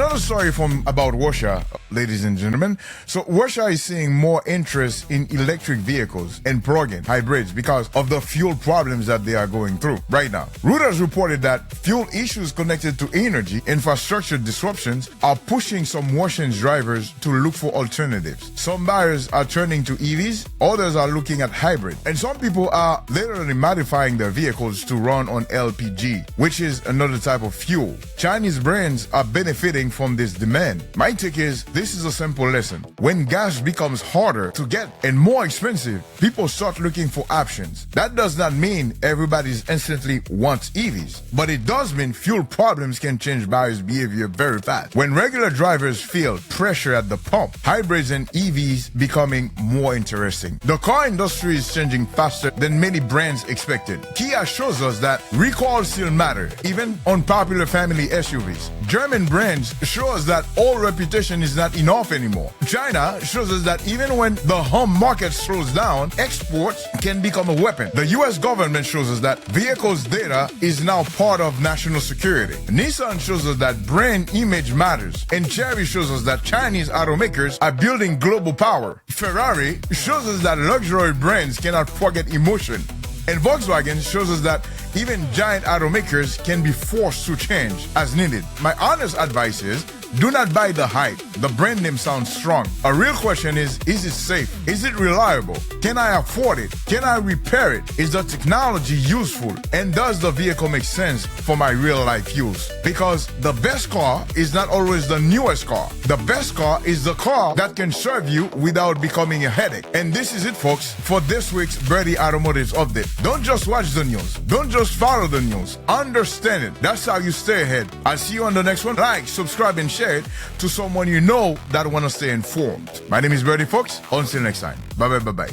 Another story from about Russia, ladies and gentlemen. So Russia is seeing more interest in electric vehicles and plug-in hybrids because of the fuel problems that they are going through right now. Reuters reported that fuel issues connected to energy infrastructure disruptions are pushing some Russian drivers to look for alternatives. Some buyers are turning to EVs, others are looking at hybrid, and some people are literally modifying their vehicles to run on LPG, which is another type of fuel. Chinese brands are benefiting from this demand. My take is this is a simple lesson. When gas becomes harder to get and more expensive, people start looking for options. That does not mean everybody's instantly wants EVs, but it does mean fuel problems can change buyers' behavior very fast. When regular drivers feel pressure at the pump, hybrids and EVs becoming more interesting. The car industry is changing faster than many brands expected. Kia shows us that recalls still matter, even on popular family SUVs. German brands show us that old reputation is not enough anymore. China shows us that even when the home market slows down, exports can become a weapon. The US government shows us that vehicles data is now part of national security. Nissan shows us that brand image matters. And Chery shows us that Chinese automakers are building global power. Ferrari shows us that luxury brands cannot forget emotion. And Volkswagen shows us that even giant automakers can be forced to change as needed. My honest advice is, do not buy the hype. The brand name sounds strong. A real question is it safe? Is it reliable? Can I afford it? Can I repair it? Is the technology useful? And does the vehicle make sense for my real life use? Because the best car is not always the newest car. The best car is the car that can serve you without becoming a headache. And this is it, folks, for this week's Berdy Automotive update. Don't just watch the news. Don't just follow the news. Understand it. That's how you stay ahead. I'll see you on the next one. Like, subscribe, and share it to someone you know that want to stay informed. My name is Berdy, folks. Until next time. Bye-bye.